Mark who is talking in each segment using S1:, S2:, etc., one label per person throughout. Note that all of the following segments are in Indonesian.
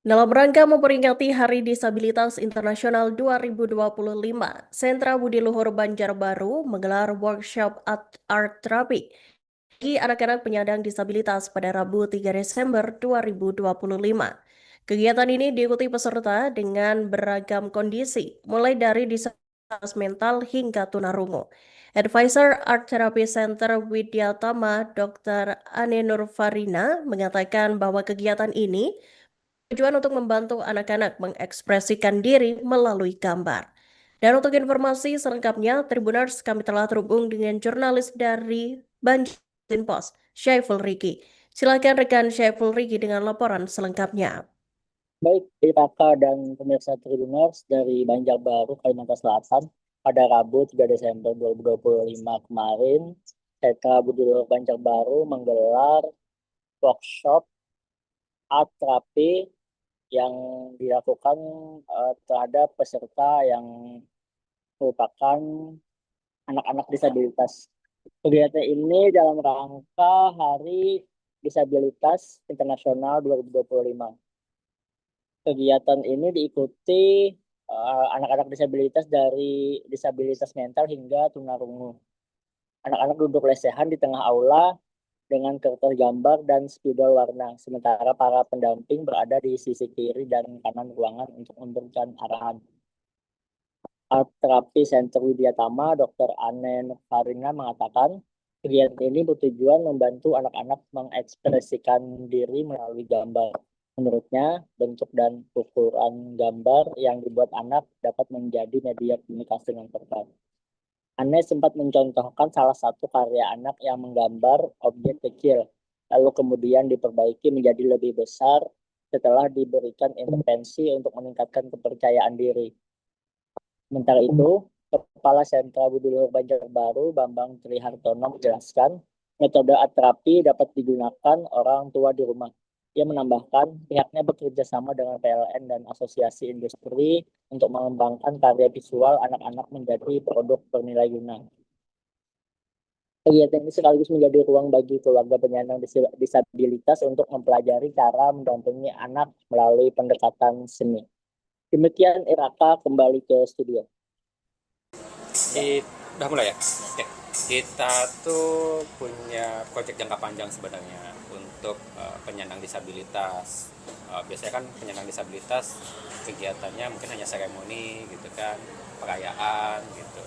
S1: Dalam rangka memperingati Hari Disabilitas Internasional 2025, Sentra Budi Luhur Banjarbaru menggelar workshop art therapy bagi anak-anak penyandang disabilitas pada Rabu 3 Desember 2025. Kegiatan ini diikuti peserta dengan beragam kondisi, mulai dari disabilitas mental hingga tunarungu. Advisor Art Therapy Center Widyatama, Dr. Ane Nurfarina, mengatakan bahwa kegiatan ini tujuan untuk membantu anak-anak mengekspresikan diri melalui gambar. Dan untuk informasi selengkapnya, Tribuners kami telah terhubung dengan jurnalis dari Banjarmasin Post, Syaiful Riki. Silakan rekan Syaiful Riki dengan laporan selengkapnya.
S2: Baik, Raka dan pemirsa Tribuners dari Banjarbaru, Kalimantan Selatan, pada Rabu 3 Desember 2025 kemarin, Sentra Budi Luhur Banjarbaru menggelar workshop art terapi yang dilakukan terhadap peserta yang merupakan anak-anak disabilitas. Kegiatan ini dalam rangka Hari Disabilitas Internasional 2025. Kegiatan ini diikuti anak-anak disabilitas dari disabilitas mental hingga tunarungu. Anak-anak duduk lesehan di tengah aula dengan kertas gambar dan spidol warna, sementara para pendamping berada di sisi kiri dan kanan ruangan untuk memberikan arahan. Art Therapy Center Widyatama, Dr. Ane Farina mengatakan, kegiatan ini bertujuan membantu anak-anak mengekspresikan diri melalui gambar. Menurutnya, bentuk dan ukuran gambar yang dibuat anak dapat menjadi media komunikasi yang tepat. Ane sempat mencontohkan salah satu karya anak yang menggambar objek kecil, lalu kemudian diperbaiki menjadi lebih besar setelah diberikan intervensi untuk meningkatkan kepercayaan diri. Sementara itu, Kepala Sentra Budi Luhur Banjarbaru, Bambang Trihartono menjelaskan, metode art terapi dapat digunakan orang tua di rumah. Ia menambahkan, pihaknya bekerja sama dengan PLN dan asosiasi industri untuk mengembangkan karya visual anak-anak menjadi produk bernilai guna. Kegiatan ini sekaligus menjadi ruang bagi keluarga penyandang disabilitas untuk mempelajari cara mendampingi anak melalui pendekatan seni. Demikian Iraka kembali ke studio.
S3: Udah mulai ya? Oke. Kita tuh punya proyek jangka panjang sebenarnya untuk penyandang disabilitas. Biasanya kan penyandang disabilitas kegiatannya mungkin hanya seremoni gitu kan, perayaan gitu.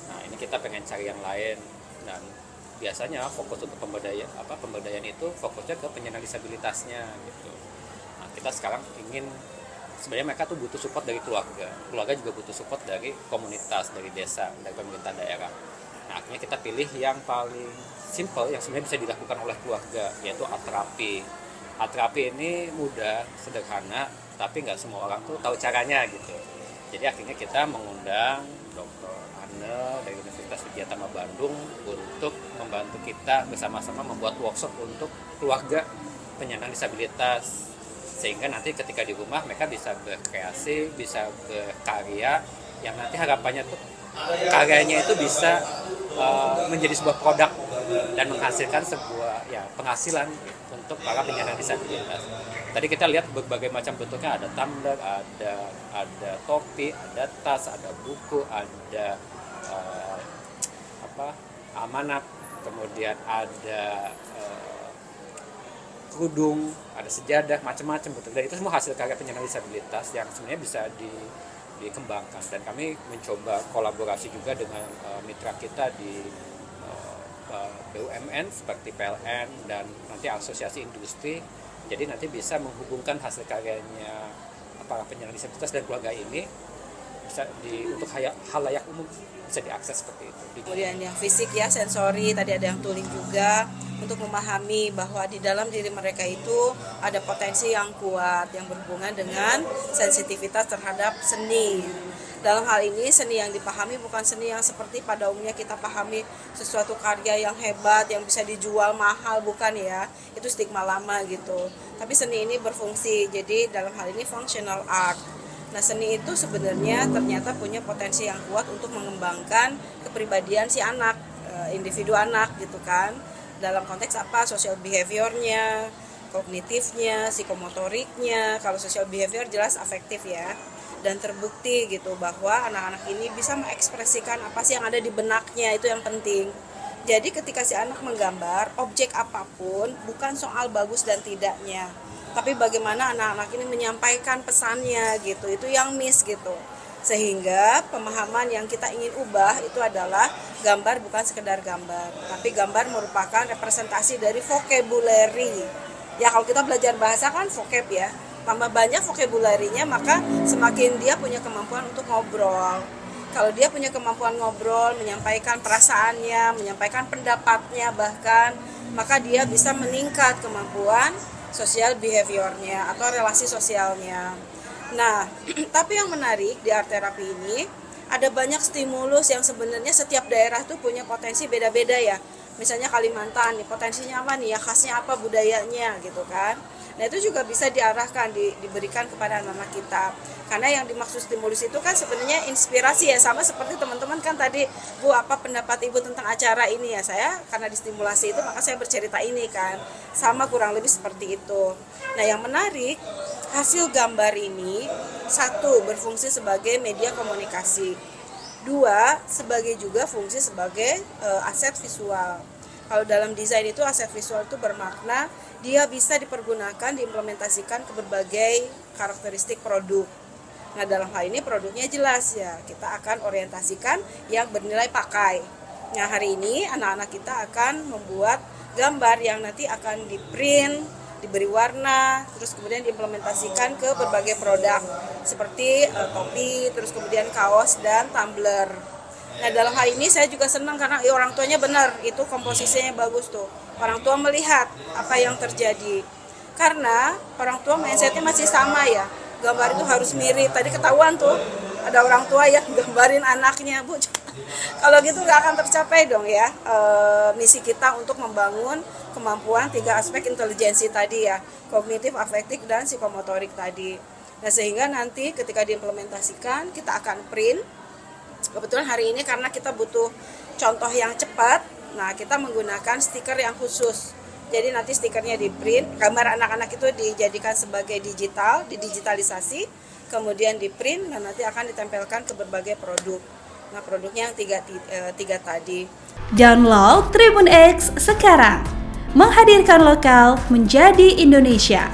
S3: Nah, ini kita pengen cari yang lain, dan biasanya fokus untuk pemberdayaan itu fokusnya ke penyandang disabilitasnya gitu. Nah, kita sekarang ingin, sebenarnya mereka tuh butuh support dari keluarga juga butuh support dari komunitas, dari desa, dari pemerintah daerah. Nah, akhirnya kita pilih yang paling simple yang sebenarnya bisa dilakukan oleh keluarga, yaitu art terapi. Art terapi ini mudah, sederhana, tapi nggak semua orang tuh tahu caranya gitu. Jadi akhirnya kita mengundang Dr. Anne dari Universitas Widyatama Bandung untuk membantu kita bersama-sama membuat workshop untuk keluarga penyandang disabilitas, sehingga nanti ketika di rumah mereka bisa berkreasi, bisa berkarya, yang nanti harapannya tuh karyanya itu bisa menjadi sebuah produk dan menghasilkan sebuah penghasilan untuk para penyandang disabilitas. Tadi kita lihat berbagai macam bentuknya, ada tumbler, ada topi, ada tas, ada buku, ada amanat, kemudian ada kerudung, ada sejadah, macam-macam betul. Dan itu semua hasil karya penyandang disabilitas yang sebenarnya bisa dikembangkan. Dan kami mencoba kolaborasi juga dengan mitra kita di BUMN seperti PLN dan nanti asosiasi industri. Jadi nanti bisa menghubungkan hasil karyanya para penyandang disabilitas dan keluarga ini bisa untuk halayak umum bisa diakses seperti itu.
S4: Kemudian yang fisik ya, sensori, tadi ada yang tuling juga, untuk memahami bahwa di dalam diri mereka itu ada potensi yang kuat yang berhubungan dengan sensitivitas terhadap seni. Dalam hal ini seni yang dipahami bukan seni yang seperti pada umumnya kita pahami sesuatu karya yang hebat yang bisa dijual mahal, bukan ya, itu stigma lama gitu. Tapi seni ini berfungsi, jadi dalam hal ini functional art. Nah, seni itu sebenarnya ternyata punya potensi yang kuat untuk mengembangkan kepribadian si anak, individu anak gitu kan. Dalam konteks apa? Social behavior-nya, kognitifnya, psikomotoriknya. Kalau social behavior jelas afektif ya. Dan terbukti gitu bahwa anak-anak ini bisa mengekspresikan apa sih yang ada di benaknya, itu yang penting. Jadi ketika si anak menggambar objek apapun bukan soal bagus dan tidaknya, tapi bagaimana anak-anak ini menyampaikan pesannya gitu, itu yang miss gitu. Sehingga pemahaman yang kita ingin ubah itu adalah gambar bukan sekedar gambar, tapi gambar merupakan representasi dari vocabulary. Ya kalau kita belajar bahasa kan vocab ya, tambah banyak vocabulary-nya maka semakin dia punya kemampuan untuk ngobrol. Kalau dia punya kemampuan ngobrol, menyampaikan perasaannya, menyampaikan pendapatnya bahkan, maka dia bisa meningkat kemampuan social behavior-nya atau relasi sosialnya. Nah, tapi yang menarik di art therapy ini, ada banyak stimulus yang sebenarnya setiap daerah tuh punya potensi beda-beda ya. Misalnya Kalimantan, nih potensinya apa nih ya, khasnya apa budayanya gitu kan. Nah itu juga bisa diarahkan, diberikan kepada anak-anak kita. Karena yang dimaksud stimulus itu kan sebenarnya inspirasi ya, sama seperti teman-teman kan tadi, Bu apa pendapat Ibu tentang acara ini ya, saya karena distimulasi itu maka saya bercerita ini kan, sama kurang lebih seperti itu. Nah yang menarik, hasil gambar ini, satu berfungsi sebagai media komunikasi, dua sebagai juga fungsi sebagai aset visual. Kalau dalam desain itu aset visual itu bermakna dia bisa dipergunakan, diimplementasikan ke berbagai karakteristik produk. Nah dalam hal ini produknya jelas ya, kita akan orientasikan yang bernilai pakai. Nah hari ini anak-anak kita akan membuat gambar yang nanti akan di-print, diberi warna, terus kemudian diimplementasikan ke berbagai produk seperti topi, terus kemudian kaos dan tumbler. Nah dalam hal ini saya juga senang karena orang tuanya benar, itu komposisinya bagus tuh. Orang tua melihat apa yang terjadi. Karena orang tua mindsetnya masih sama ya, gambar itu harus mirip. Tadi ketahuan tuh, ada orang tua yang gambarin anaknya, Bu. Kalau gitu nggak akan tercapai dong ya misi kita untuk membangun kemampuan 3 aspek intelijensi tadi ya, kognitif, afektif, dan psikomotorik tadi. Nah sehingga nanti ketika diimplementasikan kita akan print. Kebetulan hari ini karena kita butuh contoh yang cepat, nah kita menggunakan stiker yang khusus. Jadi nanti stikernya di print, gambar anak-anak itu dijadikan sebagai digital, didigitalisasi, kemudian di print dan nanti akan ditempelkan ke berbagai produk. Nah produknya yang tiga tadi.
S5: Download Tribun X sekarang, menghadirkan lokal menjadi Indonesia.